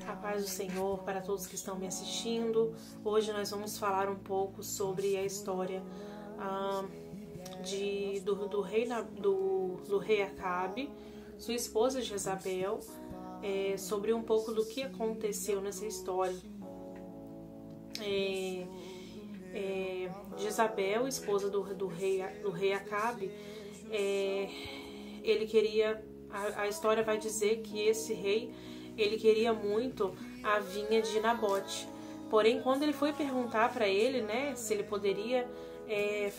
A paz do Senhor para todos que estão me assistindo. Hoje nós vamos falar um pouco sobre a história do rei Acabe, sua esposa Jezabel, sobre um pouco do que aconteceu nessa história. Jezabel, esposa do rei Acabe, ele queria, a história vai dizer que esse rei, ele queria muito a vinha de Nabote. Porém, quando ele foi perguntar para ele, se ele poderia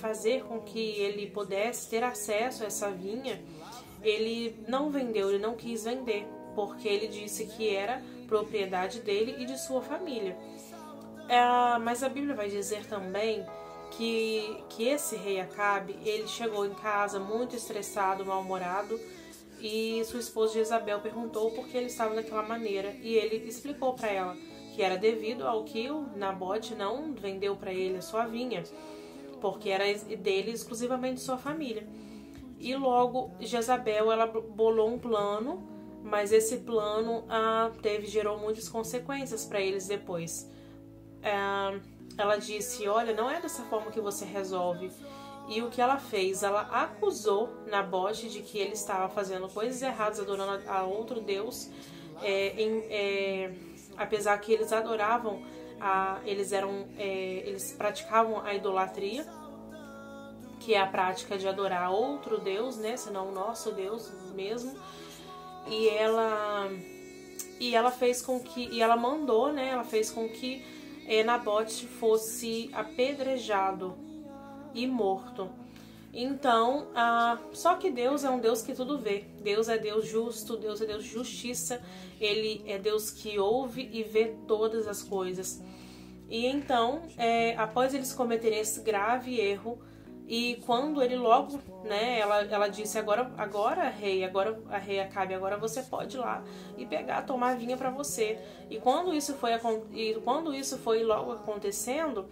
fazer com que ele pudesse ter acesso a essa vinha, ele não vendeu, ele não quis vender, porque ele disse que era propriedade dele e de sua família. Mas a Bíblia vai dizer também que esse rei Acabe, ele chegou em casa muito estressado, mal-humorado, e sua esposa Jezabel perguntou por que ele estava daquela maneira, e ele explicou para ela que era devido ao que o Nabote não vendeu para ele a sua vinha, porque era dele exclusivamente sua família. E logo Jezabel, ela bolou um plano, mas esse plano gerou muitas consequências para eles depois. Ela disse: olha, não é dessa forma que você resolve. E o que ela fez? Ela acusou Nabote de que ele estava fazendo coisas erradas, adorando a outro Deus, apesar que eles adoravam, eles praticavam a idolatria, que é a prática de adorar outro Deus, senão o nosso Deus mesmo. E ela fez com que, e ela mandou, ela fez com que Nabote fosse apedrejado e morto. Então, só que Deus é um Deus que tudo vê. Deus é Deus justo, Deus é Deus de justiça. Ele é Deus que ouve e vê todas as coisas. E então, após eles cometerem esse grave erro, e quando ele logo, ela disse: agora rei Acabe, agora você pode ir lá e tomar vinha para você. E quando isso foi logo acontecendo,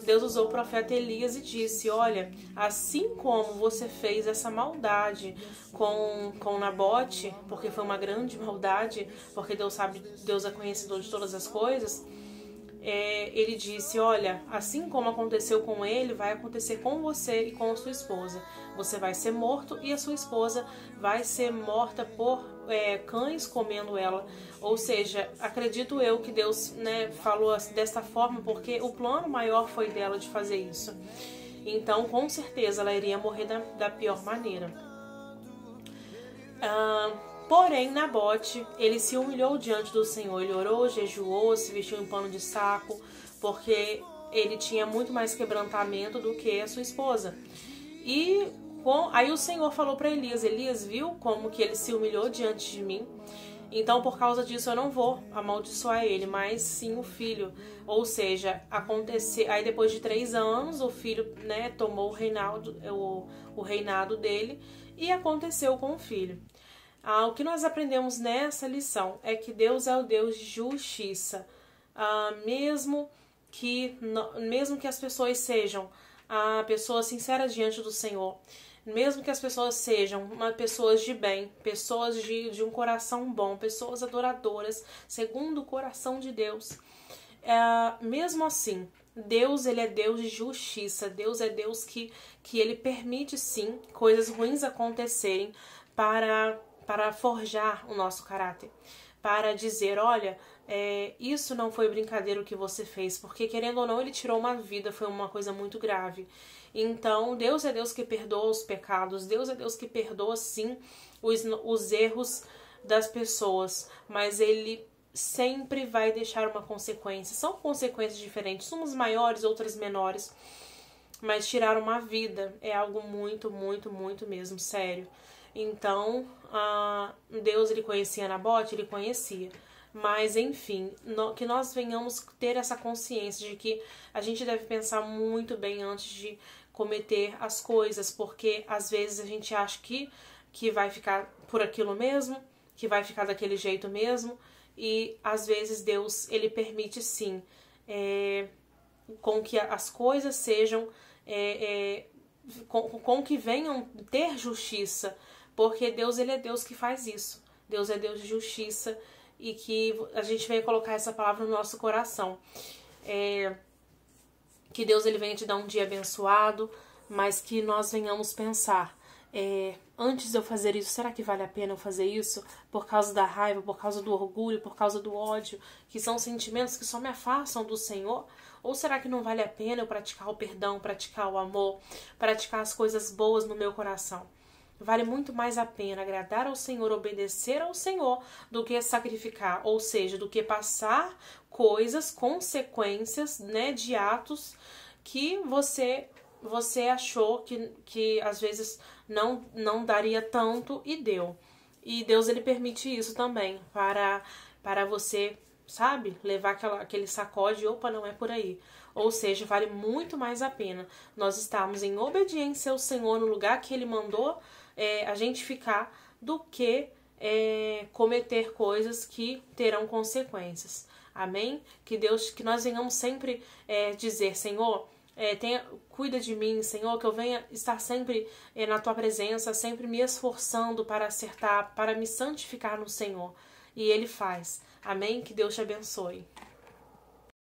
Deus usou o profeta Elias e disse: olha, assim como você fez essa maldade com Nabote, porque foi uma grande maldade, porque Deus é conhecedor de todas as coisas, ele disse: olha, assim como aconteceu com ele, vai acontecer com você e com a sua esposa. Você vai ser morto e a sua esposa vai ser morta por cães comendo ela. Ou seja, acredito eu que Deus falou desta forma porque o plano maior foi dela de fazer isso. Então, com certeza, ela iria morrer da pior maneira. Porém, Nabote, ele se humilhou diante do Senhor. Ele orou, jejuou, se vestiu em pano de saco, porque ele tinha muito mais quebrantamento do que a sua esposa. E aí o Senhor falou para Elias: Elias, viu como que ele se humilhou diante de mim? Então, por causa disso, eu não vou amaldiçoar ele, mas sim o filho. Ou seja, aí depois de 3 anos, o filho tomou o reinado dele, e aconteceu com o filho. O que nós aprendemos nessa lição é que Deus é o Deus de justiça. Mesmo que as pessoas sejam pessoas sinceras diante do Senhor, mesmo que as pessoas sejam pessoas de bem, pessoas de um coração bom, pessoas adoradoras, segundo o coração de Deus, mesmo assim, Deus, ele é Deus de justiça. Deus é Deus que ele permite sim coisas ruins acontecerem para forjar o nosso caráter, para dizer: olha, isso não foi brincadeira o que você fez, porque querendo ou não ele tirou uma vida, foi uma coisa muito grave. Então Deus é Deus que perdoa os pecados, Deus é Deus que perdoa sim os erros das pessoas, mas ele sempre vai deixar uma consequência. São consequências diferentes, umas maiores, outras menores, mas tirar uma vida é algo muito, muito, muito mesmo sério. Então, Deus, ele conhecia Nabote? Ele conhecia. Mas, enfim, que nós venhamos ter essa consciência de que a gente deve pensar muito bem antes de cometer as coisas, porque às vezes a gente acha que vai ficar por aquilo mesmo, que vai ficar daquele jeito mesmo, e às vezes Deus, ele permite sim com que as coisas sejam, com que venham ter justiça, porque Deus, ele é Deus que faz isso. Deus é Deus de justiça e que a gente venha colocar essa palavra no nosso coração. Que Deus ele venha te dar um dia abençoado, mas que nós venhamos pensar, antes de eu fazer isso, será que vale a pena eu fazer isso? Por causa da raiva, por causa do orgulho, por causa do ódio, que são sentimentos que só me afastam do Senhor? Ou será que não vale a pena eu praticar o perdão, praticar o amor, praticar as coisas boas no meu coração? Vale muito mais a pena agradar ao Senhor, obedecer ao Senhor, do que sacrificar, ou seja, do que passar coisas, consequências, né, de atos que você achou que às vezes não daria tanto e deu. E Deus ele permite isso também para você, sabe, levar aquele sacode, opa, não é por aí. Ou seja, vale muito mais a pena nós estarmos em obediência ao Senhor no lugar que Ele mandou a gente ficar, do que cometer coisas que terão consequências. Amém? Que nós venhamos sempre dizer, Senhor, cuida de mim, Senhor, que eu venha estar sempre na Tua presença, sempre me esforçando para acertar, para me santificar no Senhor. E Ele faz. Amém? Que Deus te abençoe.